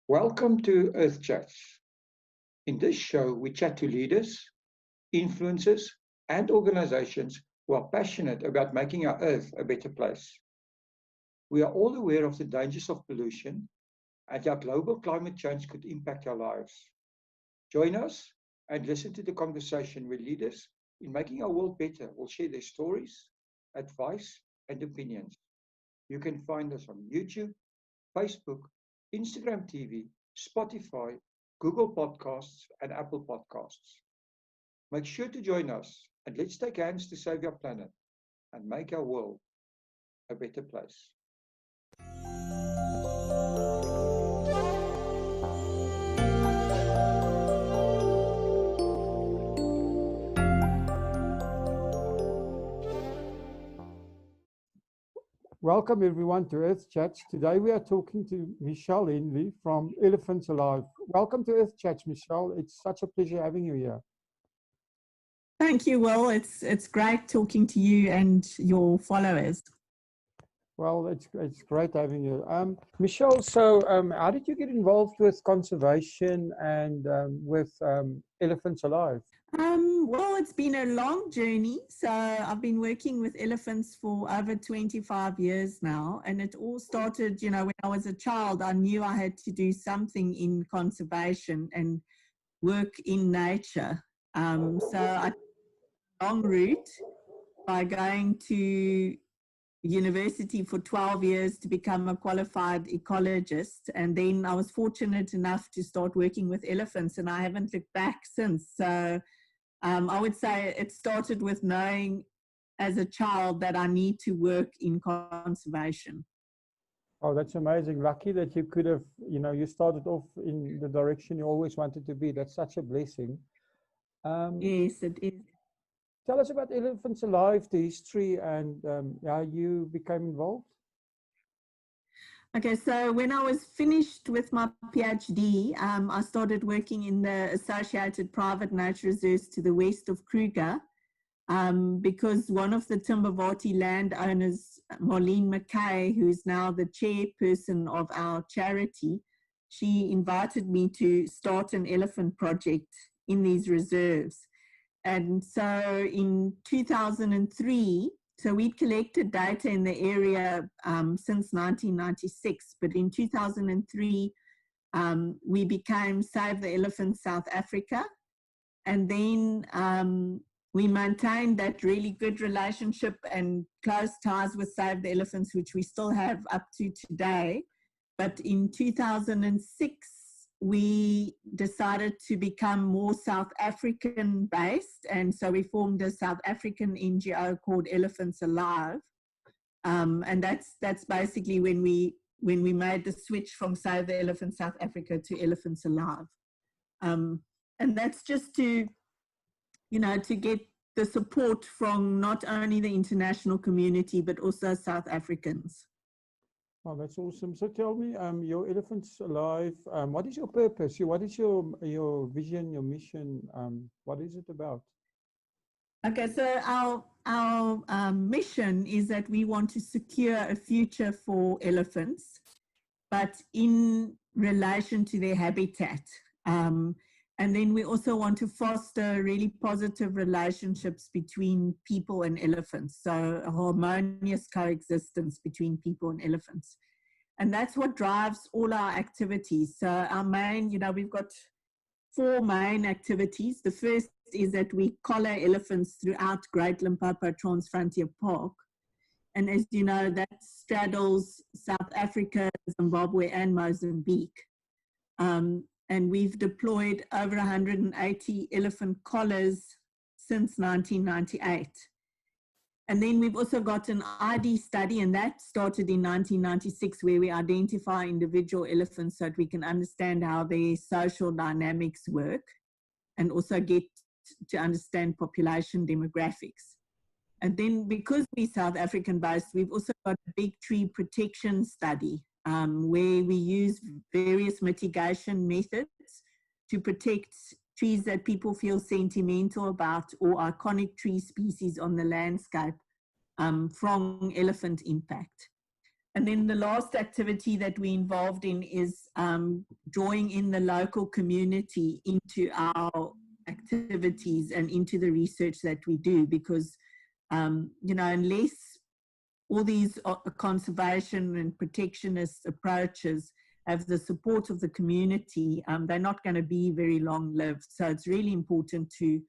Welcome to Earth Chats. In this show, we chat to leaders, influencers, and organizations who are passionate about making our Earth a better place. We are all aware of the dangers of pollution and how global climate change could impact our lives. Join us and listen to the conversation where leaders in making our world better will share their stories, advice, and opinions. You can find us on YouTube, Facebook, Instagram TV, Spotify, Google Podcasts, and Apple Podcasts. Make sure to join us and let's take hands to save our planet and make our world a better place. Welcome everyone to Earth Chats. Today we are talking to Michelle Henley from Elephants Alive. Welcome to Earth Chats, Michelle. It's such a pleasure having you here. Thank you, Will. It's great talking to you and your followers. Well, it's great having you. Michelle, so how did you get involved with conservation and with Elephants Alive? Well, it's been a long journey. So I've been working with elephants for over 25 years now. And it all started, when I was a child, I knew I had to do something in conservation and work in nature. So I took a long route by going to university for 12 years to become a qualified ecologist. And then I was fortunate enough to start working with elephants, and I haven't looked back since. So I would say it started with knowing as a child that I need to work in conservation. Oh, that's amazing. Lucky that you could have, you started off in the direction you always wanted to be. That's such a blessing. Yes, it is. Tell us about Elephants Alive, the history, and how you became involved. Okay, so when I was finished with my PhD, I started working in the associated private nature reserves to the west of Kruger, because one of the Timbavati landowners, Marlene McCay, who is now the chairperson of our charity, she invited me to start an elephant project in these reserves. And so in 2003, so we'd collected data in the area since 1996, but in 2003, we became Save the Elephants South Africa. And then we maintained that really good relationship and close ties with Save the Elephants, which we still have up to today. But in 2006, we decided to become more South African based, and so we formed a South African NGO called Elephants Alive, and that's basically when we made the switch from Save the Elephants South Africa to Elephants Alive, and that's just to to get the support from not only the international community but also South Africans. Oh, that's awesome. So tell me, your Elephants Alive, what is your purpose? What is your vision, your mission? What is it about? Okay, so our mission is that we want to secure a future for elephants, but in relation to their habitat. And then we also want to foster really positive relationships between people and elephants, so a harmonious coexistence between people and elephants. And that's what drives all our activities. So our main, we've got 4 main activities. The first is that we collar elephants throughout Great Limpopo Transfrontier Park. And as you know, that straddles South Africa, Zimbabwe, and Mozambique. And we've deployed over 180 elephant collars since 1998. And then we've also got an ID study, and that started in 1996, where we identify individual elephants so that we can understand how their social dynamics work and also get to understand population demographics. And then because we're South African based, we've also got a big tree protection study where we use various mitigation methods to protect trees that people feel sentimental about or iconic tree species on the landscape from elephant impact. And then the last activity that we're involved in is drawing in the local community into our activities and into the research that we do, because, you know, unless all these conservation and protectionist approaches have the support of the community, they're not going to be very long-lived. So it's really important to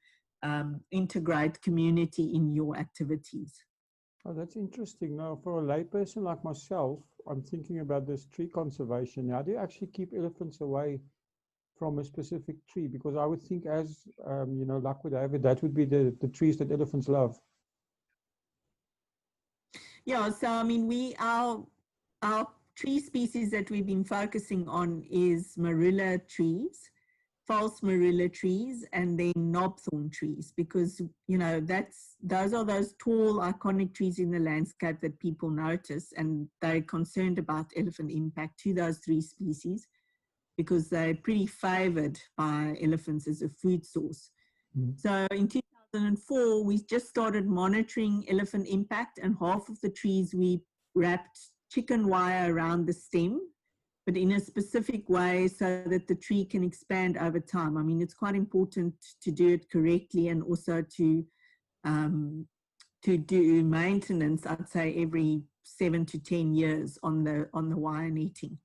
integrate community in your activities. Oh, that's interesting. Now, for a layperson like myself, I'm thinking about this tree conservation. How do you actually keep elephants away from a specific tree? Because I would think, as you know, luck would have it, that would be the trees that elephants love. Yeah, so I mean, our tree species that we've been focusing on is marula trees, false marula trees, and then knobthorn trees, because, you know, those are those tall, iconic trees in the landscape that people notice, and they're concerned about elephant impact to those three species because they're pretty favored by elephants as a food source. So in 2004, we just started monitoring elephant impact, and half of the trees we wrapped chicken wire around the stem, but in a specific way so that the tree can expand over time. I mean, it's quite important to do it correctly, and also to do maintenance, I'd say every 7 to 10 years on the wire netting.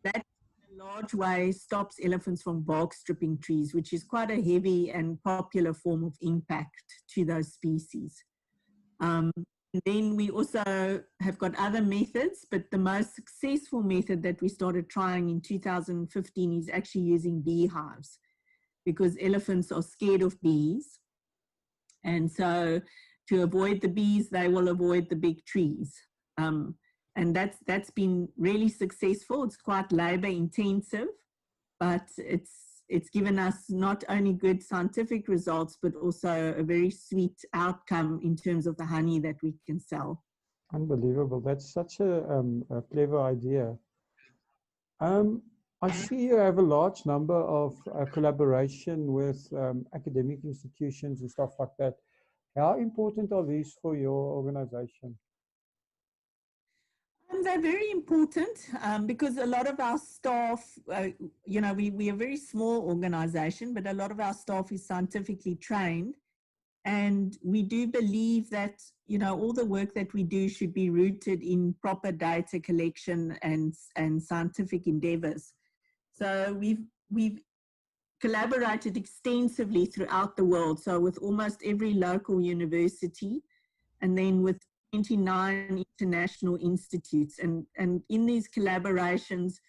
That in a large way stops elephants from bark stripping trees, which is quite a heavy and popular form of impact to those species. And then we also have got other methods, but the most successful method that we started trying in 2015 is actually using beehives, because elephants are scared of bees. And so to avoid the bees, they will avoid the big trees. And that's been really successful. It's quite labor intensive, but it's given us not only good scientific results, but also a very sweet outcome in terms of the honey that we can sell. Unbelievable. That's such a clever idea. I see you have a large number of collaboration with academic institutions and stuff like that. How important are these for your organization? They're very important because a lot of our staff, you know, we are a very small organization, but a lot of our staff is scientifically trained. And we do believe that, you know, all the work that we do should be rooted in proper data collection and scientific endeavors. So we've collaborated extensively throughout the world. So with almost every local university, and then with 29 international institutes. And in these collaborations,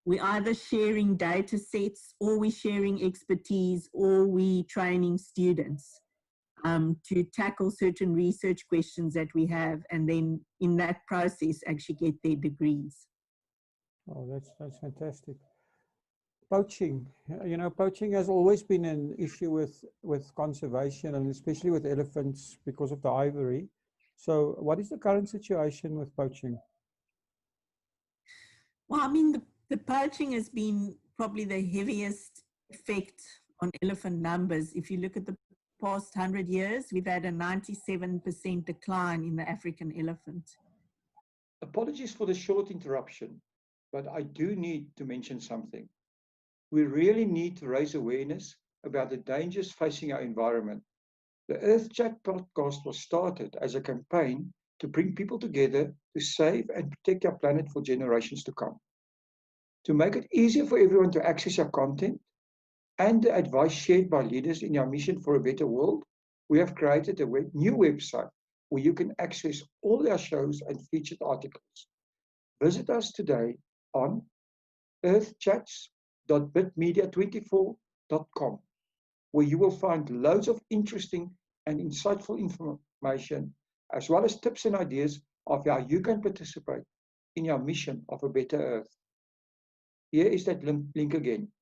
we're either sharing data sets, or we're sharing expertise, or we're training students to tackle certain research questions that we have, and then in that process actually get their degrees. Oh, that's fantastic. Poaching, you know, poaching has always been an issue with conservation, and especially with elephants because of the ivory. So what is the current situation with poaching? Well, I mean, the poaching has been probably the heaviest effect on elephant numbers. If you look at the past 100 years, we've had a 97% decline in the African elephant. Apologies for the short interruption, but I do need to mention something. We really need to raise awareness about the dangers facing our environment. The Earth Chat podcast was started as a campaign to bring people together to save and protect our planet for generations to come. To make it easier for everyone to access our content and the advice shared by leaders in our mission for a better world, we have created a new website where you can access all our shows and featured articles. Visit us today on earthchats.bitmedia24.com, where you will find loads of interesting and insightful information, as well as tips and ideas of how you can participate in our mission of a better Earth. Here is that link again,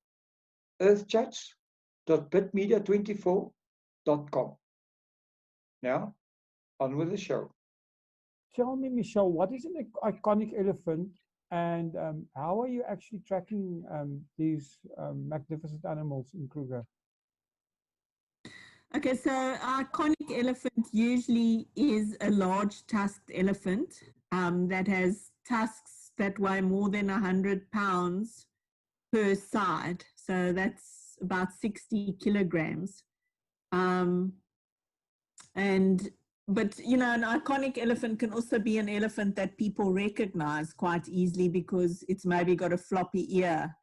earthchats.bitmedia24.com. Now, on with the show. Tell me, Michelle, what is an iconic elephant, and how are you actually tracking these magnificent animals in Kruger? Okay, so our iconic elephant usually is a large tusked elephant that has tusks that weigh more than 100 pounds per side. So that's about 60 kilograms. But, you know, an iconic elephant can also be an elephant that people recognize quite easily because it's maybe got a floppy ear.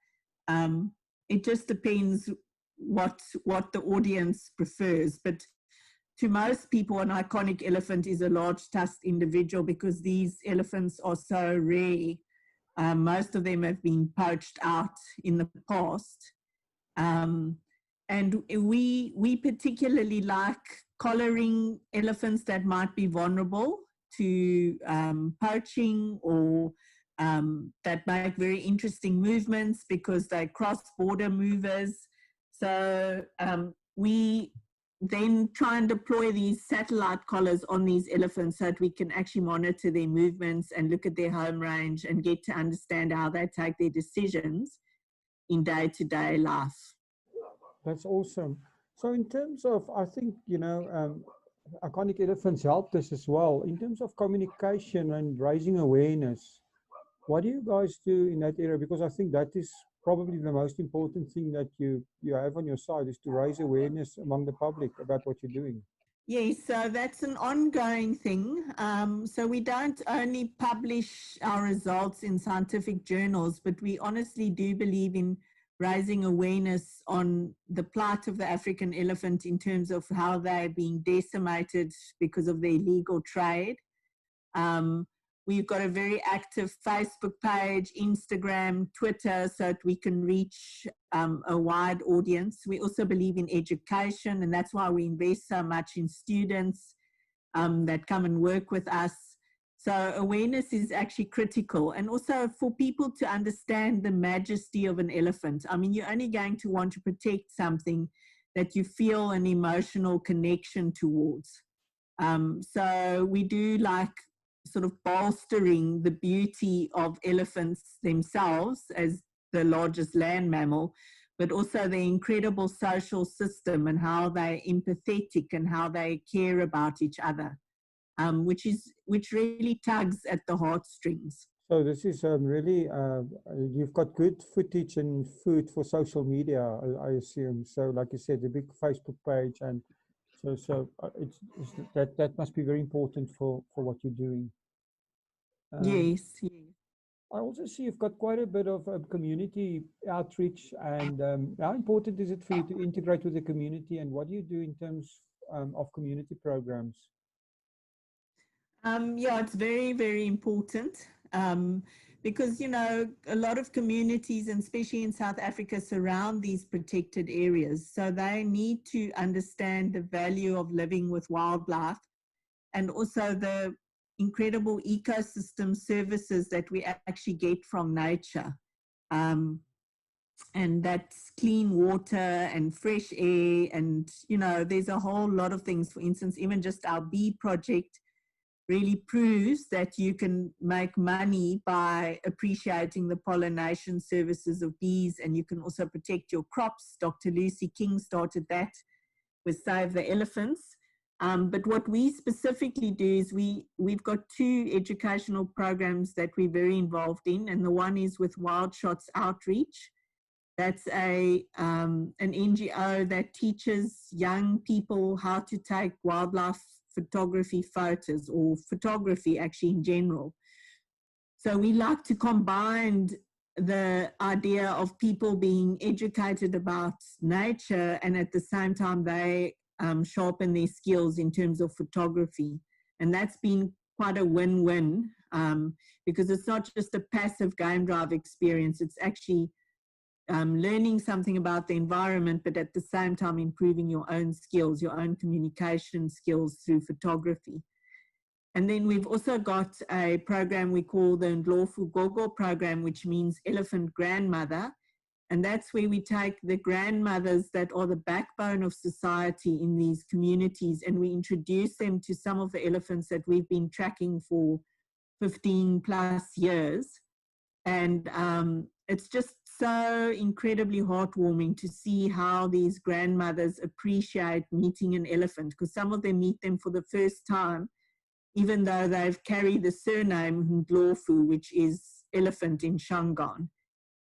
It just depends what the audience prefers. But to most people, an iconic elephant is a large tusked individual because these elephants are so rare. Most of them have been poached out in the past. And we particularly like collaring elephants that might be vulnerable to poaching or that make very interesting movements because they're cross-border movers. So we then try and deploy these satellite collars on these elephants so that we can actually monitor their movements and look at their home range and get to understand how they take their decisions in day-to-day life. That's awesome. So in terms of, I think, you know, iconic elephants helped us as well. In terms of communication and raising awareness, what do you guys do in that area? Because I think that is probably the most important thing that you have on your side, is to raise awareness among the public about what you're doing. Yes, so that's an ongoing thing. So we don't only publish our results in scientific journals, but we honestly do believe in raising awareness on the plight of the African elephant in terms of how they're being decimated because of their illegal trade. We've got a very active Facebook page, Instagram, Twitter, so that we can reach a wide audience. We also believe in education, and that's why we invest so much in students that come and work with us. So awareness is actually critical, and also for people to understand the majesty of an elephant. I mean, you're only going to want to protect something that you feel an emotional connection towards. So we do like sort of bolstering the beauty of elephants themselves as the largest land mammal, but also the incredible social system and how they're empathetic and how they care about each other. Which really tugs at the heartstrings. So this is really, you've got good footage and food for social media, I assume. So like you said, the big Facebook page, and so that must be very important for what you're doing. Yes. I also see you've got quite a bit of community outreach, and how important is it for you to integrate with the community, and what do you do in terms of community programs? Yeah, it's very, very important because, you know, a lot of communities, and especially in South Africa, surround these protected areas. So they need to understand the value of living with wildlife and also the incredible ecosystem services that we actually get from nature. And that's clean water and fresh air, and, you know, there's a whole lot of things. For instance, even just our bee project really proves that you can make money by appreciating the pollination services of bees, and you can also protect your crops. Dr. Lucy King started that with Save the Elephants. But what we specifically do is we've got 2 educational programs that we're very involved in, and the one is with Wild Shots Outreach. That's an NGO that teaches young people how to take wildlife photography photos, or photography actually in general. So we like to combine the idea of people being educated about nature, and at the same time they sharpen their skills in terms of photography. And that's been quite a win-win because it's not just a passive game drive experience, it's actually learning something about the environment, but at the same time improving your own skills, your own communication skills through photography. And then we've also got a program we call the Ndlovu Gogo program, which means elephant grandmother. And that's where we take the grandmothers that are the backbone of society in these communities, and we introduce them to some of the elephants that we've been tracking for 15 plus years. And it's just so incredibly heartwarming to see how these grandmothers appreciate meeting an elephant, because some of them meet them for the first time even though they've carried the surname Ndlovu, which is elephant in Shangaan.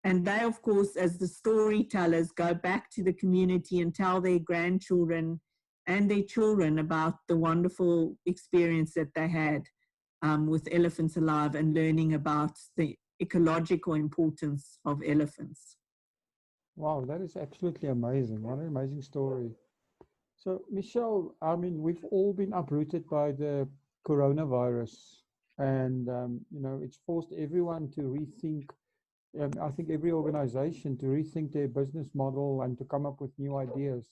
And they, of course, as the storytellers, go back to the community and tell their grandchildren and their children about the wonderful experience that they had with elephants alive and learning about the ecological importance of elephants. Wow, that is absolutely amazing. What an amazing story. So, Michelle, I mean, we've all been uprooted by the coronavirus, and you know, it's forced everyone to rethink. I think every organization to rethink their business model and to come up with new ideas.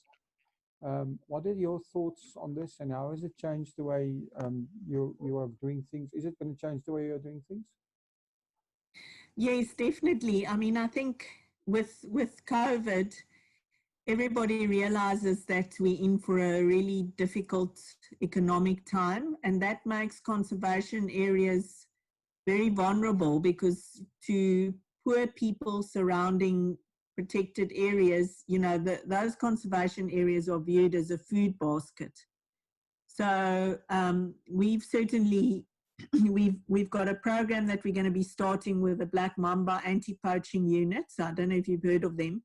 What are your thoughts on this, and how has it changed the way you are doing things? Is it going to change the way you're doing things? Yes, definitely. I mean, I think with COVID, everybody realizes that we're in for a really difficult economic time, and that makes conservation areas very vulnerable, because to poor people surrounding protected areas, you know, those conservation areas are viewed as a food basket. So we've certainly, we've got a program that we're going to be starting with the Black Mamba anti-poaching units. I don't know if you've heard of them,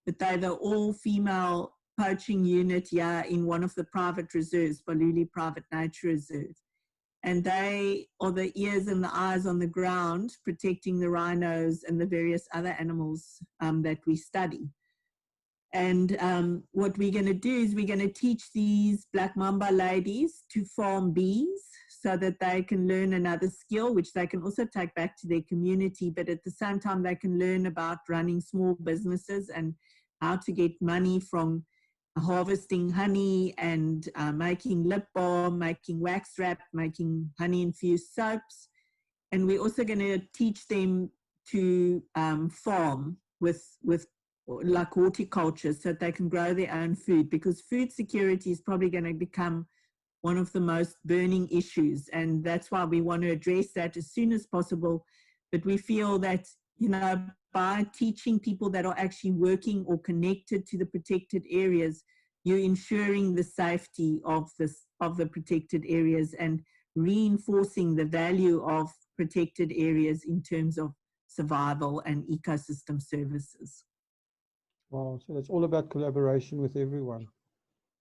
but they're the all-female poaching unit here in one of the private reserves, Baluli Private Nature Reserve. And they are the ears and the eyes on the ground, protecting the rhinos and the various other animals that we study. And what we're going to do is we're going to teach these Black Mamba ladies to farm bees so that they can learn another skill, which they can also take back to their community. But at the same time, they can learn about running small businesses and how to get money from harvesting honey and making lip balm, making wax wrap, making honey-infused soaps. And we're also going to teach them to farm with like horticulture, so that they can grow their own food, because food security is probably going to become one of the most burning issues. And that's why we want to address that as soon as possible. But we feel that, you know, by teaching people that are actually working or connected to the protected areas, you're ensuring the safety of the protected areas and reinforcing the value of protected areas in terms of survival and ecosystem services. Wow, so it's all about collaboration with everyone.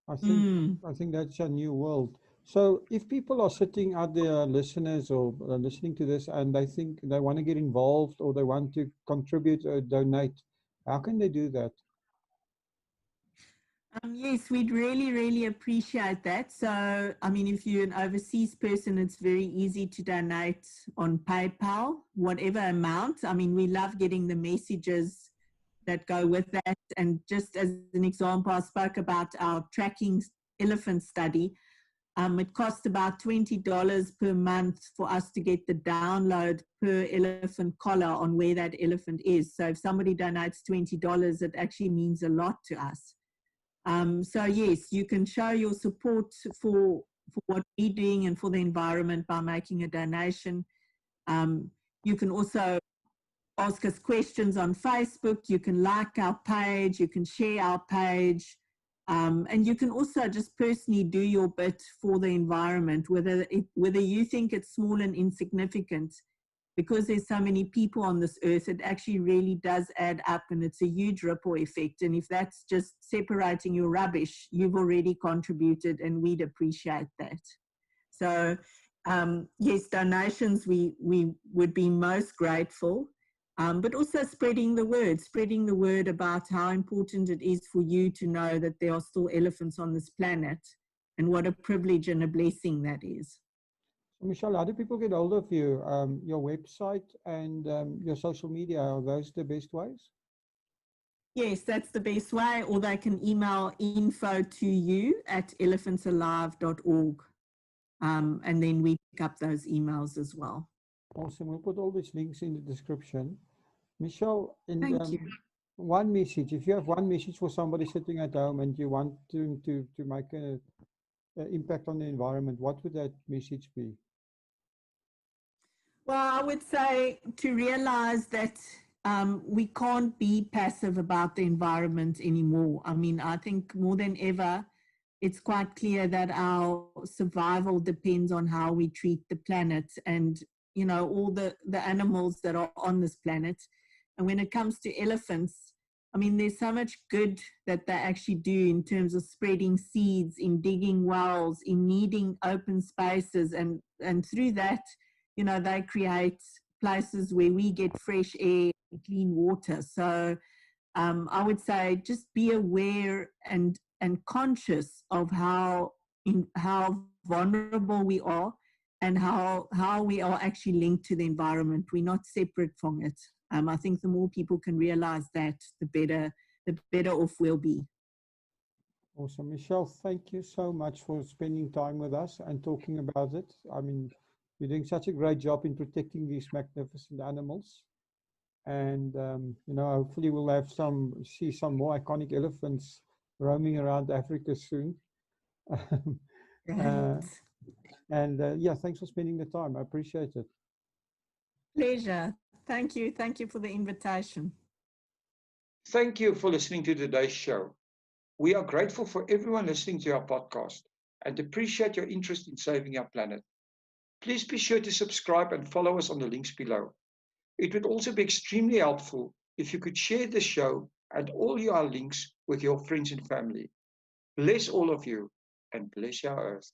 I think that's a new world. So if people are sitting out there, listeners, or listening to this, and they think they want to get involved or they want to contribute or donate, how can they do that? Yes, we'd really, really appreciate that. So, I mean, if you're an overseas person, it's very easy to donate on PayPal, whatever amount. I mean, we love getting the messages that go with that. And just as an example, I spoke about our tracking elephant study. It costs about $20 per month for us to get the download per elephant collar on where that elephant is. So if somebody donates $20, it actually means a lot to us. So yes, you can show your support for what we're doing and for the environment by making a donation. You can also ask us questions on Facebook. You can like our page, you can share our page, and you can also just personally do your bit for the environment, whether you think it's small and insignificant. Because there's so many people on this earth, it actually really does add up, and it's a huge ripple effect. And if that's just separating your rubbish, you've already contributed, and we'd appreciate that. So yes, donations, we would be most grateful. But also spreading the word about how important it is for you to know that there are still elephants on this planet, and what a privilege and a blessing that is. So Michelle, how do people get hold of you? Your website and your social media, are those the best ways? Yes, that's the best way, or they can email info@elephantsalive.org, and then we pick up those emails as well. Awesome. We'll put all these links in the description. Michelle, Thank you. One message, if you have one message for somebody sitting at home and you want to make an impact on the environment, what would that message be? Well, I would say to realize that we can't be passive about the environment anymore. I mean, I think more than ever, it's quite clear that our survival depends on how we treat the planet and, you know, all the animals that are on this planet. And when it comes to elephants, I mean, there's so much good that they actually do in terms of spreading seeds, in digging wells, in needing open spaces. And through that, you know, they create places where we get fresh air and clean water. So I would say just be aware and conscious of how vulnerable we are and how we are actually linked to the environment. We're not separate from it. I think the more people can realize that, the better off we'll be. Awesome. Michelle, thank you so much for spending time with us and talking about it. I mean, you're doing such a great job in protecting these magnificent animals. And, you know, hopefully we'll see some more iconic elephants roaming around Africa soon. Yeah, thanks for spending the time. I appreciate it. Pleasure. Thank you. Thank you for the invitation. Thank you for listening to today's show. We are grateful for everyone listening to our podcast and appreciate your interest in saving our planet. Please be sure to subscribe and follow us on the links below. It would also be extremely helpful if you could share the show and all your links with your friends and family. Bless all of you and bless our earth.